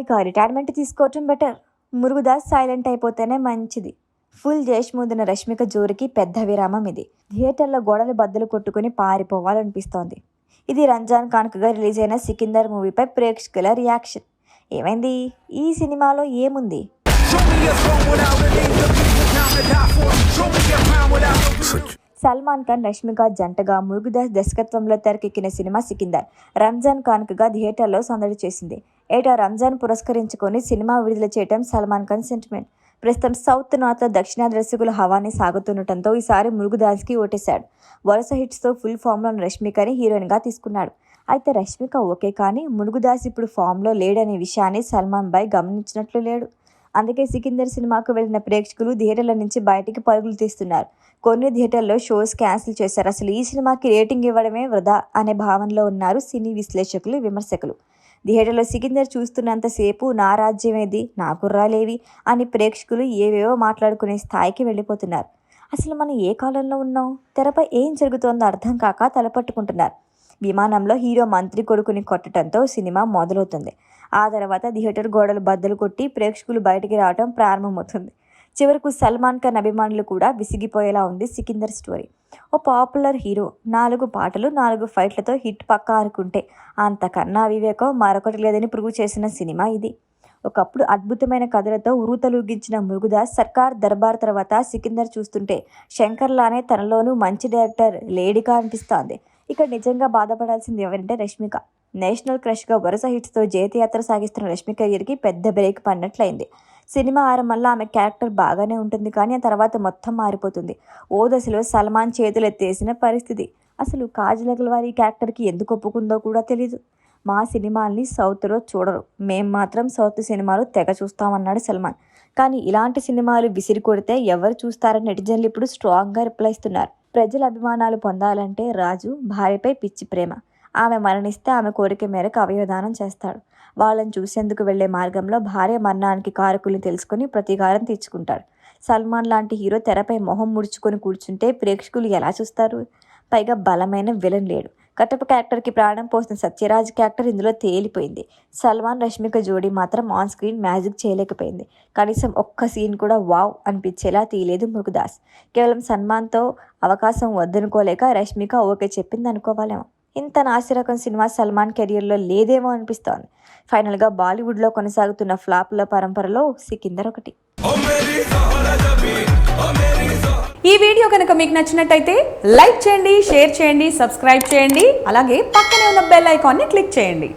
కానీ రిటైర్మెంట్ తీసుకోవటం better. Murugadoss silent అయిపోతేనే మంచిది. ఫుల్ జేష్మూదిన రష్మిక జోరికి పెద్ద విరామం ఇది. థియేటర్లో గోడలు బద్దలు కొట్టుకుని పారిపోవాలనిపిస్తోంది. ఇది రంజాన్ కానుకగా రిలీజ్ అయిన సికిందర్ మూవీపై ప్రేక్షకుల రియాక్షన్. ఏమైంది? ఈ సినిమాలో ఏముంది? సల్మాన్ ఖాన్, రష్మిక జంటగా మురుగుదాస్ దర్శకత్వంలో తెరకెక్కిన సినిమా సికిందర్ రంజాన్ కానుకగా థియేటర్లో సందడి చేసింది. ఏటా రంజాన్ పురస్కరించుకొని సినిమా విడుదల చేయడం సల్మాన్ ఖాన్ సెంటిమెంట్. ప్రస్తుతం సౌత్, నార్త్, దక్షిణ దర్శకుల హవాని సాగుతుండటంతో ఈసారి మురుగుదాస్కి ఓటేశాడు. వరుస హిట్స్తో ఫుల్ ఫామ్లో రష్మికని హీరోయిన్గా తీసుకున్నాడు. అయితే రష్మిక ఓకే, కానీ మురుగుదాస్ ఇప్పుడు ఫామ్లో లేడనే విషయాన్ని సల్మాన్ భాయ్ గమనించినట్లు లేడు. అందుకే సికిందర్ సినిమాకు వెళ్లిన ప్రేక్షకులు థియేటర్ల నుంచి బయటికి పరుగులు తీస్తున్నారు. కొన్ని థియేటర్లో షోస్ క్యాన్సిల్ చేశారు. అసలు ఈ సినిమాకి రేటింగ్ ఇవ్వడమే వృధా అనే భావనలో ఉన్నారు సినీ విశ్లేషకులు, విమర్శకులు. థియేటర్లో సికిందర్ చూస్తున్నంతసేపు నా రాజ్యమేది, నా కుర్రాలేవి అని ప్రేక్షకులు ఏవేవో మాట్లాడుకునే స్థాయికి వెళ్ళిపోతున్నారు. అసలు మనం ఏ కాలంలో ఉన్నాం? తెరపై ఏం జరుగుతోందో అర్థం కాక తలపట్టుకుంటున్నారు. విమానంలో హీరో మంత్రి కొడుకుని కొట్టడంతో సినిమా మొదలవుతుంది. ఆ తర్వాత థియేటర్ గోడలు బద్దలు కొట్టి ప్రేక్షకులు బయటికి రావడం ప్రారంభమవుతుంది. చివరకు సల్మాన్ ఖాన్ అభిమానులు కూడా విసిగిపోయేలా ఉంది సికిందర్ స్టోరీ. ఓ పాపులర్ హీరో, 4 పాటలు, 4 ఫైట్లతో హిట్ పక్కా అనుకుంటే అంతకన్నా వివేకం మరొకటి లేదని ప్రూవ్ చేసిన సినిమా ఇది. ఒకప్పుడు అద్భుతమైన కథలతో ఉరుతలూగించిన మురుగుదాస్ సర్కార్ దర్బార్ తర్వాత సికిందర్ చూస్తుంటే శంకర్లానే తనలోనూ మంచి డైరెక్టర్ లేడిగా అనిపిస్తోంది. ఇక్కడ నిజంగా బాధపడాల్సింది ఎవరంటే రష్మిక. నేషనల్ క్రష్గా వరుస హిట్స్తో జయతయాత్ర సాగిస్తున్న రష్మిక కెరియర్కి పెద్ద బ్రేక్ పడినట్లయింది. సినిమా ఆరంభంలో ఆమె క్యారెక్టర్ బాగానే ఉంటుంది, కానీ ఆ తర్వాత మొత్తం మారిపోతుంది. ఓ దశలో సల్మాన్ చేతులు ఎత్తేసిన పరిస్థితి. అసలు కాజల్ అగర్వాల్ క్యారెక్టర్కి ఎందుకు ఒప్పుకుందో కూడా తెలీదు. మా సినిమాల్ని సౌత్లో చూడరు, మేం మాత్రం సౌత్ సినిమాలు తెగ చూస్తామన్నాడు సల్మాన్. కానీ ఇలాంటి సినిమాలు విసిరి కొడితే ఎవరు చూస్తారని నెటిజన్లు ఇప్పుడు స్ట్రాంగ్గా రిప్లై ఇస్తున్నారు. ప్రజల అభిమానాలు పొందాలంటే రాజు భార్యపై పిచ్చి ప్రేమ. ఆమె మరణిస్తే ఆమె కోరిక మేరకు అవయవదానం చేస్తాడు. వాళ్ళని చూసేందుకు వెళ్లే మార్గంలో భార్య మరణానికి కారకుల్ని తెలుసుకుని ప్రతీకారం తీర్చుకుంటాడు. సల్మాన్ లాంటి హీరో తెరపై మొహం ముడుచుకొని కూర్చుంటే ప్రేక్షకులు ఎలా చూస్తారు? పైగా బలమైన విలన్ లేడు. కట్టప్ప క్యారెక్టర్కి ప్రాణం పోసిన సత్యరాజ్ క్యారెక్టర్ ఇందులో తేలిపోయింది. సల్మాన్, రష్మిక జోడీ మాత్రం ఆన్ స్క్రీన్ మ్యాజిక్ చేయలేకపోయింది. కనీసం ఒక్క సీన్ కూడా వావ్ అనిపించేలా తీయలేదు మురుగుదాస్. కేవలం సల్మాన్తో అవకాశం వద్దనుకోలేక రష్మిక ఓకే చెప్పింది అనుకోవాలేమో. ఇంత నాసిరకం సినిమా సల్మాన్ కెరియర్లో లేదేమో అనిపిస్తోంది. ఫైనల్గా బాలీవుడ్లో కొనసాగుతున్న ఫ్లాప్ల పరంపరలో సికిందర్ ఒకటి. ఈ వీడియో కనుక మీకు నచ్చినట్టయితే లైక్ చేయండి, షేర్ చేయండి, సబ్స్క్రైబ్ చేయండి. అలాగే పక్కనే ఉన్న బెల్ ఐకాన్ని క్లిక్ చేయండి.